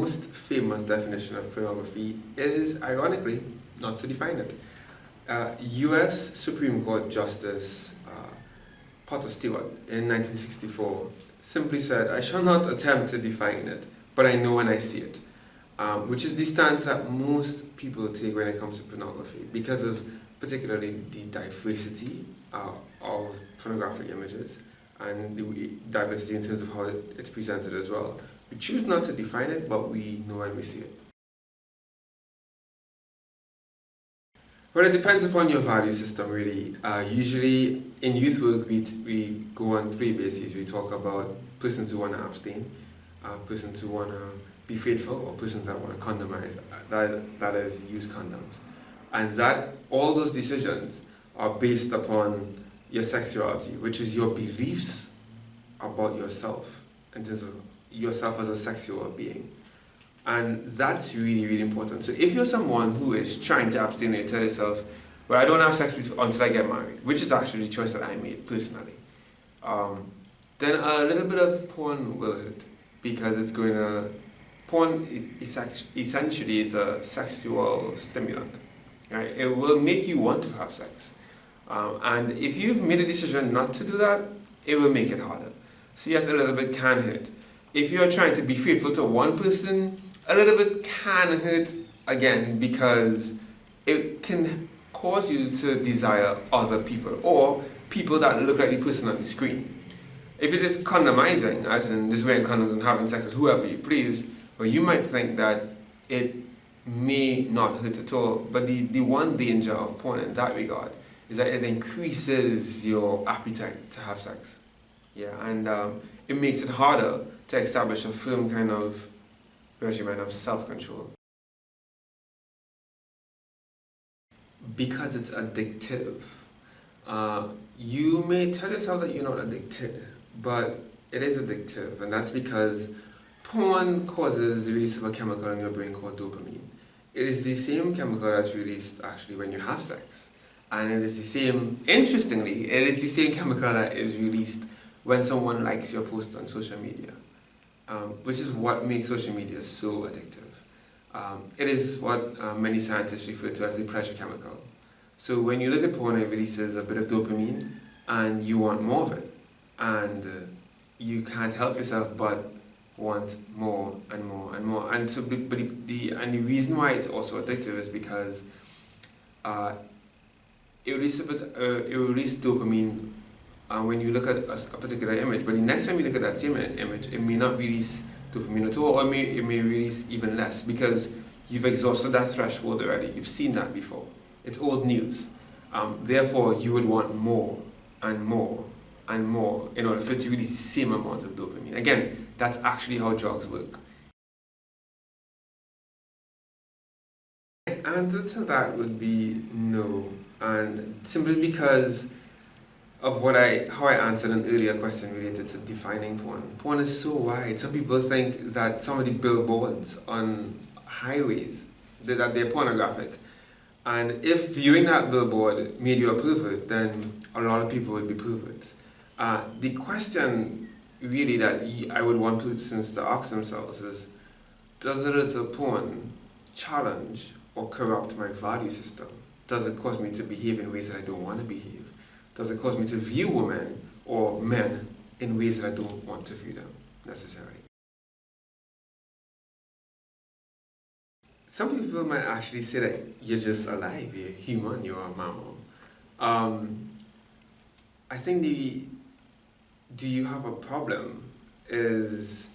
most famous definition of pornography is, ironically, not to define it. U.S. Supreme Court Justice Potter Stewart in 1964 simply said, "I shall not attempt to define it, but I know when I see it," which is the stance that most people take when it comes to pornography because of particularly the diversity of pornographic images and the diversity in terms of how it's presented as well. We choose not to define it, but we know when we see it. Well, it depends upon your value system, really. Usually, in youth work, we go on three bases. We talk about persons who want to abstain, persons who want to be faithful, or persons that want to condomize, that is, use condoms. And that all those decisions are based upon your sexuality, which is your beliefs about yourself, in terms of yourself as a sexual being. And that's really, really important. So if you're someone who is trying to abstain and you tell yourself, well, I don't have sex until I get married, which is actually a choice that I made personally, then a little bit of porn will hurt, because it's going to, porn is essentially is a sexual stimulant, right? It will make you want to have sex. And if you've made a decision not to do that, it will make it harder. So yes, a little bit can hurt. If you're trying to be faithful to one person, a little bit can hurt again, because it can cause you to desire other people, or people that look like the person on the screen. If you're just condomizing, as in just wearing condoms and having sex with whoever you please, well, you might think that it may not hurt at all, but the one danger of porn in that regard is that it increases your appetite to have sex. Yeah, and it makes it harder to establish a firm kind of regimen of self-control. Because it's addictive. You may tell yourself that you're not addicted, but it is addictive, and that's because porn causes the release of a chemical in your brain called dopamine. It is the same chemical that's released actually when you have sex. And it is the same, interestingly, it is the same chemical that is released when someone likes your post on social media, which is what makes social media so addictive. It is what many scientists refer to as the pleasure chemical. So when you look at porn, it releases a bit of dopamine, and you want more of it. And you can't help yourself but want more and more and more. And so, the reason why it's also addictive is because it releases dopamine when you look at a particular image, but the next time you look at that same image, it may not release dopamine at all, or it may release even less, because you've exhausted that threshold already. You've seen that before. It's old news. Therefore, you would want more and more and more in order for it to release the same amount of dopamine. Again, that's actually how drugs work. The answer to that would be no, and simply because of how I answered an earlier question related to defining porn. Porn is so wide. Some people think that some of the billboards on highways, that they're pornographic. And if viewing that billboard made you a pervert, then a lot of people would be perverts. The question really that I would want persons to ask themselves is, does a little porn challenge or corrupt my value system? Does it cause me to behave in ways that I don't want to behave? Does it cause me to view women or men in ways that I don't want to view them necessarily? Some people might actually say that you're just alive, you're human, you're a mammal. I think do you have a problem is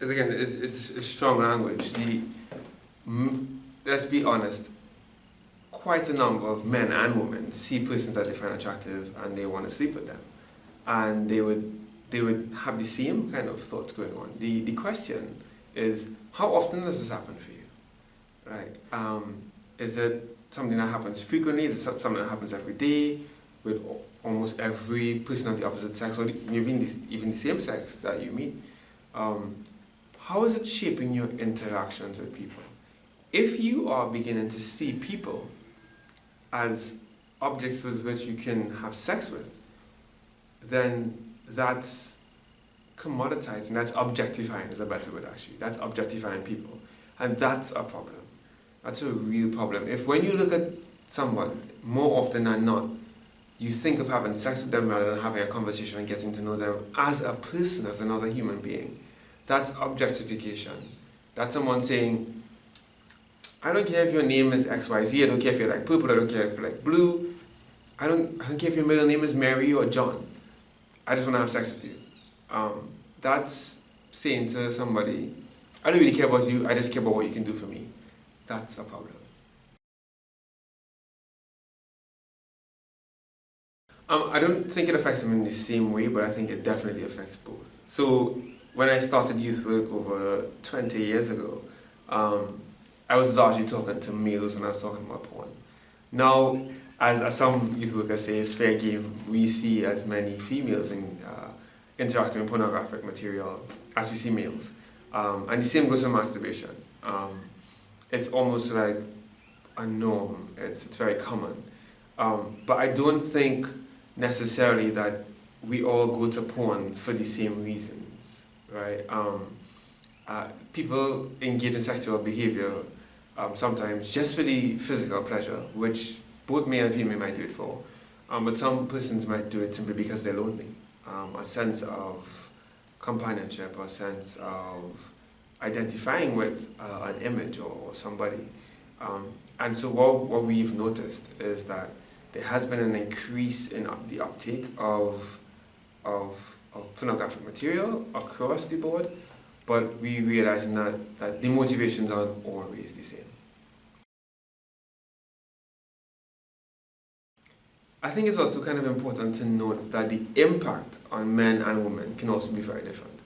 again, it's strong language. Let's be honest, quite a number of men and women see persons that they find attractive and they want to sleep with them. And they would have the same kind of thoughts going on. The question is, how often does this happen for you? Right? Is it something that happens frequently? Is it something that happens every day with almost every person of the opposite sex, or maybe even the same sex that you meet? How is it shaping your interactions with people? If you are beginning to see people as objects with which you can have sex with, then that's commoditizing, that's objectifying is a better word actually. That's objectifying people. And that's a problem. That's a real problem. If when you look at someone, more often than not, you think of having sex with them rather than having a conversation and getting to know them as a person, as another human being, that's objectification. That's someone saying, I don't care if your name is XYZ, I don't care if you're like purple, I don't care if you're like blue, I don't care if your middle name is Mary or John. I just want to have sex with you. That's saying to somebody, I don't really care about you, I just care about what you can do for me. That's a problem. I don't think it affects them in the same way, but I think it definitely affects both. So when I started youth work over 20 years ago, I was largely talking to males when I was talking about porn. Now, as some youth workers say, it's fair game. We see as many females interacting with pornographic material as we see males. And the same goes for masturbation. It's almost like a norm. It's very common. But I don't think necessarily that we all go to porn for the same reasons, right? People engage in sexual behavior sometimes just for the physical pleasure, which both male and female might do it for, but some persons might do it simply because they're lonely. A sense of companionship, a sense of identifying with an image or somebody. And so what we've noticed is that there has been an increase in the uptake of pornographic material across the board, but we realize that the motivations aren't always the same. I think it's also kind of important to note that the impact on men and women can also be very different.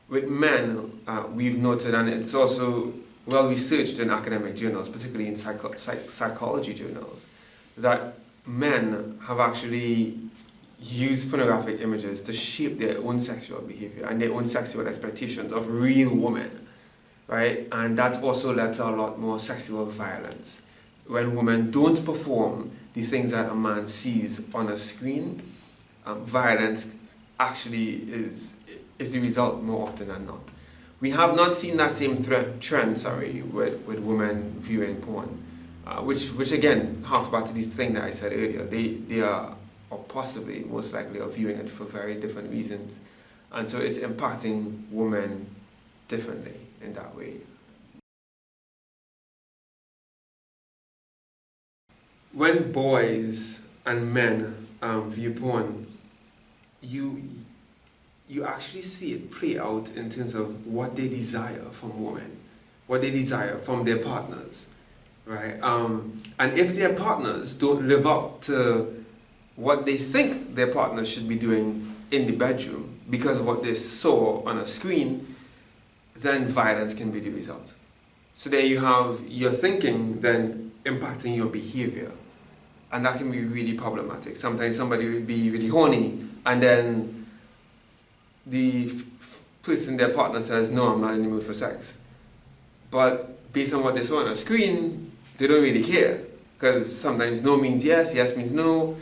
With men, we've noted, and it's also well researched in academic journals, particularly in psychology journals, that men have actually used pornographic images to shape their own sexual behavior and their own sexual expectations of real women, right? And that's also led to a lot more sexual violence. When women don't perform the things that a man sees on a screen, violence actually is the result more often than not. We have not seen that same trend with women viewing porn, which again harks back to this thing that I said earlier. They are, or possibly, most likely, are viewing it for very different reasons. And so it's impacting women differently in that way. When boys and men view porn, you actually see it play out in terms of what they desire from women, what they desire from their partners, right? And if their partners don't live up to what they think their partners should be doing in the bedroom because of what they saw on a screen, then violence can be the result. So there you have your thinking then impacting your behavior. And that can be really problematic. Sometimes somebody will be really horny, and then the person, their partner, says, no, I'm not in the mood for sex. But based on what they saw on a screen, they don't really care. Because sometimes no means yes, yes means no,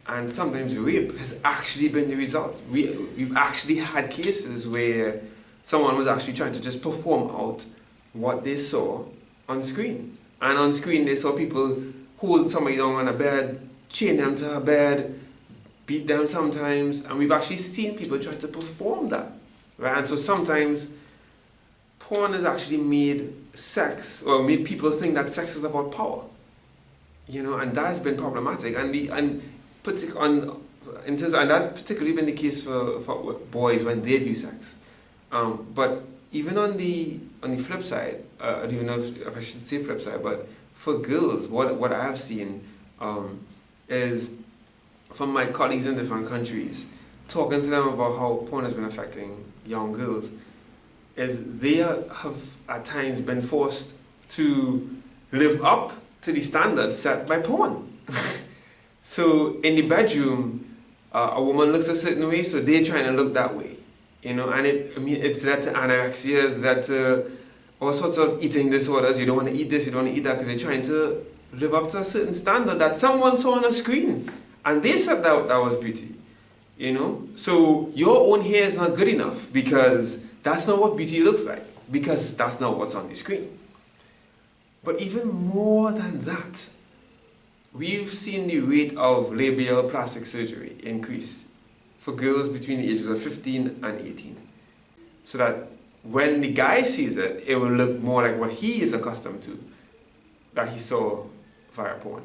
and sometimes rape has actually been the result. We've actually had cases where someone was actually trying to just perform out what they saw on screen. And on screen they saw people hold somebody down on a bed, chain them to a bed, beat them sometimes, and we've actually seen people try to perform that, right? And so sometimes porn has actually made sex, or made people think that sex is about power, you know, and that has been problematic, and that's particularly been the case for boys when they view sex. But even on the flip side, I don't even know if I should say flip side, but for girls, what I have seen is from my colleagues in different countries, talking to them about how porn has been affecting young girls, is they have at times been forced to live up to the standards set by porn. So in the bedroom, a woman looks a certain way, so they're trying to look that way, you know, and it's led to anorexia, it's led to all sorts of eating disorders. You don't want to eat this, you don't want to eat that, because they're trying to live up to a certain standard that someone saw on a screen. And they said that was beauty. you know? So your own hair is not good enough because that's not what beauty looks like, because that's not what's on the screen. But even more than that, we've seen the rate of labial plastic surgery increase for girls between the ages of 15 and 18. So that when the guy sees it, it will look more like what he is accustomed to, that he saw via porn.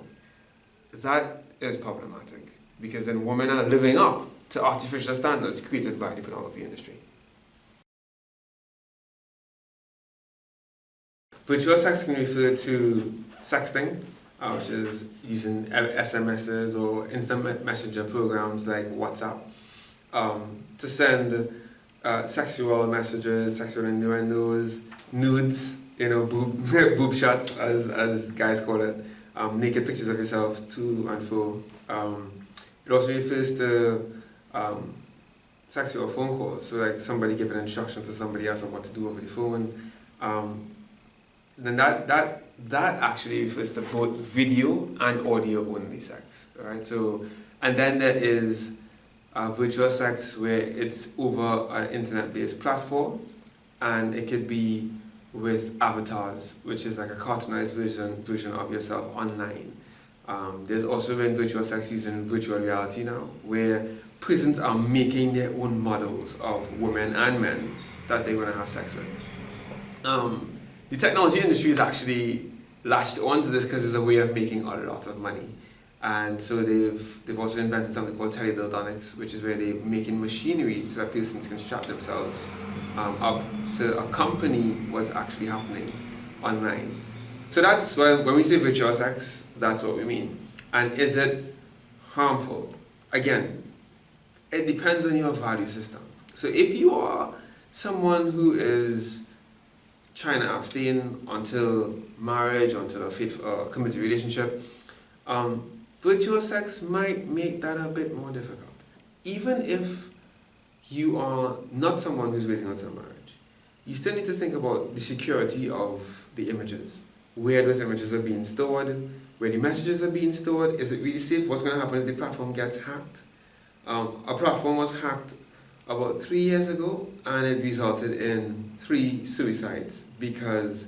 That is problematic, because then women are living up to artificial standards created by the pornography industry. Virtual sex can refer to sexting, which is using SMSs or instant messenger programs like WhatsApp to send sexual messages, sexual innuendos, nudes, boob shots, as guys call it, naked pictures of yourself to and fro. It also refers to sexual phone calls, so like somebody giving instructions to somebody else on what to do over the phone. Then that actually refers to both video and audio only sex, right? So, and then there is virtual sex where it's over an internet-based platform, and it could be with avatars, which is like a cartoonized version of yourself online. There's also been virtual sex using virtual reality now, where persons are making their own models of women and men that they want to have sex with. The technology industry is actually latched onto this because it's a way of making a lot of money. And so they've also invented something called teledildonics, which is where they're making machinery so that persons can strap themselves up to accompany what's actually happening online. So that's when we say virtual sex, that's what we mean. And is it harmful? Again, it depends on your value system. So if you are someone who is trying to abstain until marriage, until a committed relationship, virtual sex might make that a bit more difficult. Even if you are not someone who's waiting until marriage, you still need to think about the security of the images, where those images are being stored, where the messages are being stored. Is it really safe? What's going to happen if the platform gets hacked? A platform was hacked about 3 years ago, and it resulted in 3 suicides because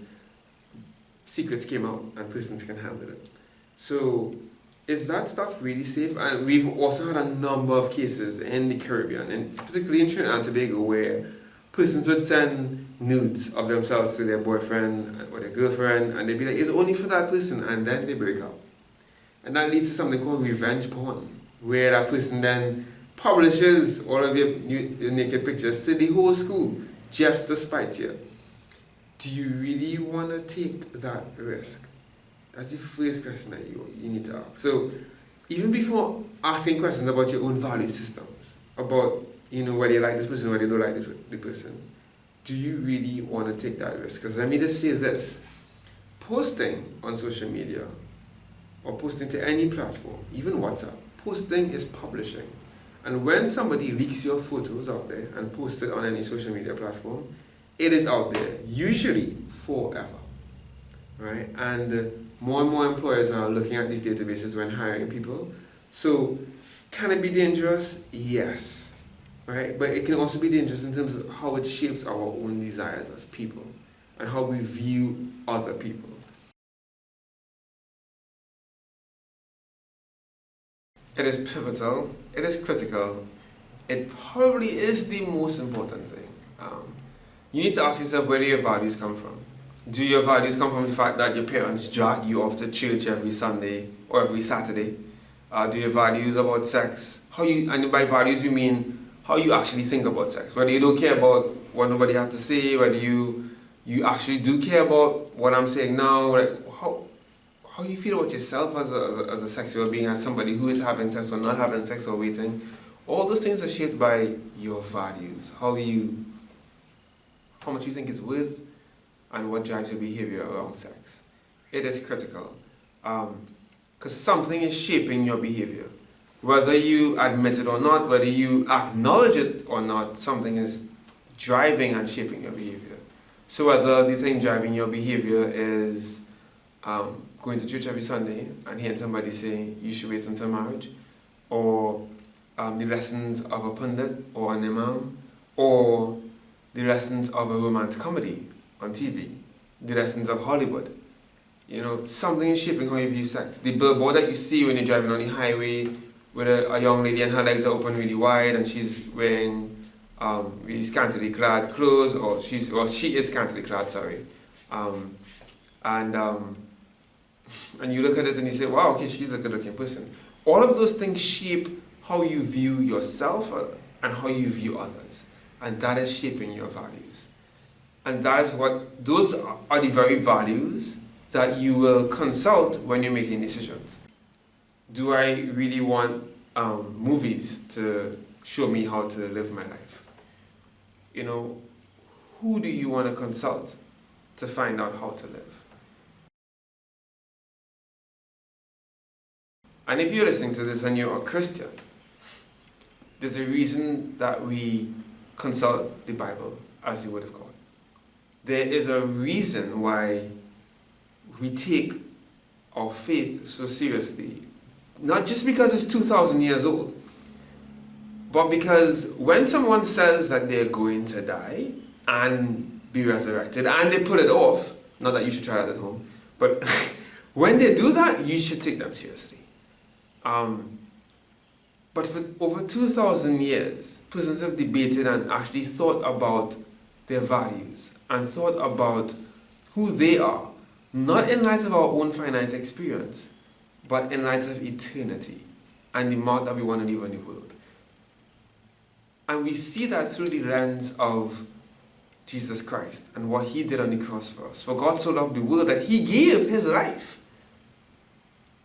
secrets came out and persons can handle it. So is that stuff really safe? And we've also had a number of cases in the Caribbean, and particularly in Trinidad and Tobago, where persons would send nudes of themselves to their boyfriend or their girlfriend, and they'd be like, it's only for that person, and then they break up. And that leads to something called revenge porn, where that person then publishes all of your naked pictures to the whole school just to spite you. Do you really want to take that risk? That's the first question that you need to ask. So even before asking questions about your own value systems, about whether you like this person or whether you don't like the person, do you really want to take that risk? Because let me just say this: posting on social media or posting to any platform, even WhatsApp, posting is publishing. And when somebody leaks your photos out there and posts it on any social media platform, it is out there, usually forever, right? And more and more employers are looking at these databases when hiring people. So can it be dangerous? Yes, right? But it can also be dangerous in terms of how it shapes our own desires as people and how we view other people. It is pivotal, it is critical, it probably is the most important thing. You need to ask yourself, where do your values come from? Do your values come from the fact that your parents drag you off to church every Sunday or every Saturday? Do your values about sex, and by values we mean how you actually think about sex, whether you don't care about what nobody has to say, whether you actually do care about what I'm saying now, like how you feel about yourself as a sexual being, as somebody who is having sex or not having sex or waiting. All those things are shaped by your values, how much you think it's worth, and what drives your behavior around sex. It is critical, because something is shaping your behavior. Whether you admit it or not, whether you acknowledge it or not, something is driving and shaping your behavior. So whether the thing driving your behavior is going to church every Sunday and hearing somebody say you should wait until marriage, or the lessons of a pundit or an imam, or the lessons of a romance comedy on TV, the lessons of Hollywood. You know, something is shaping how you view sex. The billboard that you see when you're driving on the highway with a young lady and her legs are open really wide and she's wearing really scantily clad clothes, or she is scantily clad, sorry. And you look at it and you say, wow, okay, she's a good looking person. All of those things shape how you view yourself and how you view others. And that is shaping your values. And that is those are the very values that you will consult when you're making decisions. Do I really want movies to show me how to live my life? You know, who do you want to consult to find out how to live? And if you're listening to this and you're a Christian, there's a reason that we consult the Bible as the Word of God. There is a reason why we take our faith so seriously. Not just because it's 2,000 years old, but because when someone says that they're going to die and be resurrected, and they put it off, not that you should try that at home, but when they do that, you should take them seriously. But for over 2,000 years, persons have debated and actually thought about their values and thought about who they are, not in light of our own finite experience, but in light of eternity and the mark that we want to leave on the world. And we see that through the lens of Jesus Christ and what He did on the cross for us. For God so loved the world that He gave His life.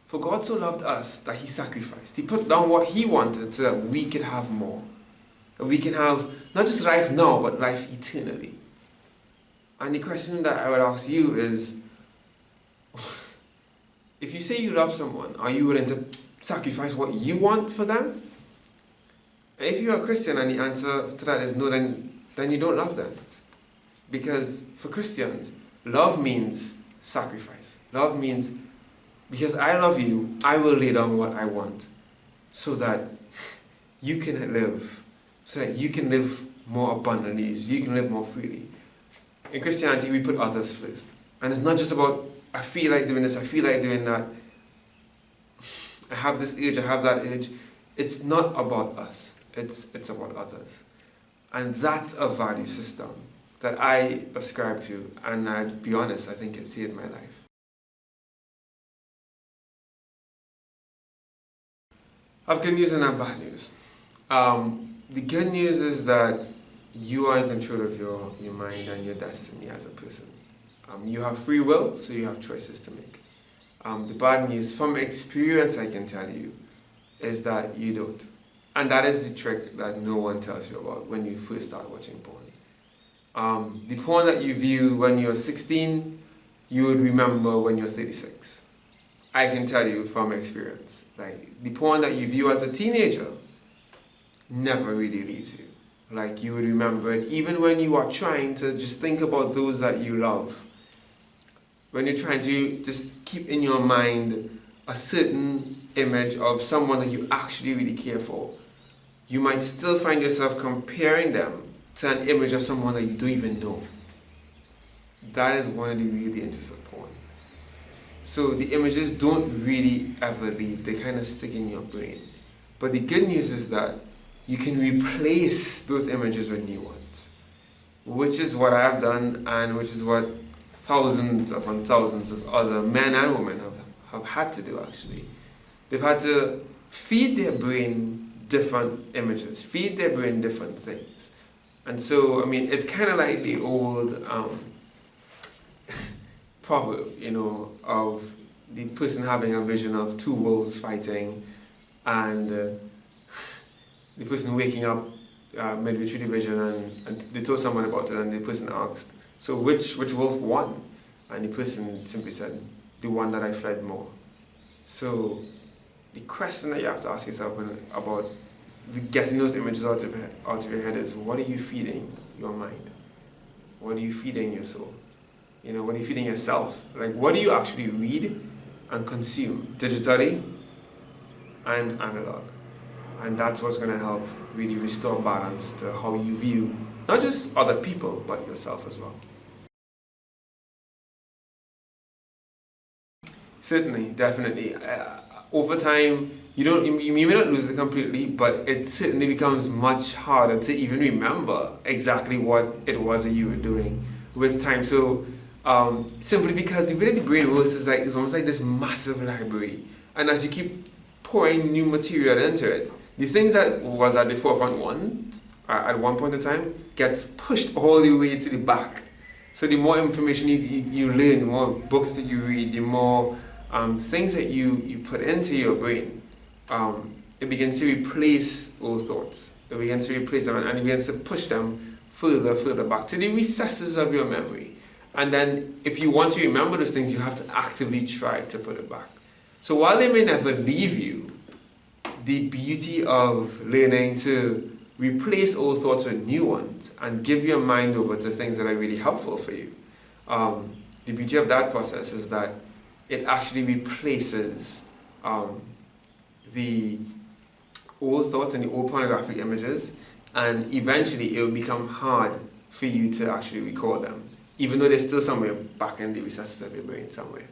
For God so loved us that He sacrificed. He put down what He wanted so that we could have more. That we can have not just life now, but life eternally. And the question that I would ask you is, if you say you love someone, are you willing to sacrifice what you want for them? And if you're a Christian and the answer to that is no, then you don't love them. Because for Christians, love means sacrifice. Love means, because I love you, I will lay down what I want so that you can live, so that you can live more abundantly, you can live more freely. In Christianity, we put others first. And it's not just about, I feel like doing this, I feel like doing that. I have this urge, I have that urge. It's not about us. It's about others. And that's a value system that I ascribe to. And I'd be honest, I think it saved my life. I have good news and I have bad news. The good news is that you are in control of your mind and your destiny as a person. You have free will, so you have choices to make. The bad news, from experience I can tell you, is that you don't. And that is the trick that no one tells you about when you first start watching porn. The porn that you view when you're 16, you would remember when you're 36. I can tell you from experience. Like, the porn that you view as a teenager never really leaves you. Like, you would remember it even when you are trying to just think about those that you love. When you're trying to just keep in your mind a certain image of someone that you actually really care for, you might still find yourself comparing them to an image of someone that you don't even know. That is one of the real dangers of porn. So the images don't really ever leave. They kind of stick in your brain. But the good news is that you can replace those images with new ones, which is what I have done, and which is what thousands upon thousands of other men and women have had to do, actually. They've had to feed their brain different images, feed their brain different things. And so, I mean, it's kind of like the old proverb, you know, of the person having a vision of two wolves fighting, and the person waking up midway through the vision, and they told someone about it, and the person asked, so which wolf won? And the person simply said, the one that I fed more. So the question that you have to ask yourself about getting those images out of your head is, what are you feeding your mind? What are you feeding your soul? You know, what are you feeding yourself? Like, what do you actually read and consume digitally and analog? And that's what's going to help really restore balance to how you view not just other people, but yourself as well. Certainly, definitely. Over time, you may not lose it completely, but it certainly becomes much harder to even remember exactly what it was that you were doing with time. So, simply because the way that the brain works is like it's almost like this massive library, and as you keep pouring new material into it, the things that was at the forefront at one point in time gets pushed all the way to the back. So the more information you learn, the more books that you read, the more things that you put into your brain, it begins to replace old thoughts. It begins to replace them and it begins to push them further back to the recesses of your memory. And then if you want to remember those things, you have to actively try to put it back. So while they may never leave you, the beauty of learning to replace old thoughts with new ones and give your mind over to things that are really helpful for you. The beauty of that process is that it actually replaces the old thoughts and the old pornographic images, and eventually it will become hard for you to actually recall them, even though they're still somewhere back in the recesses of your brain somewhere.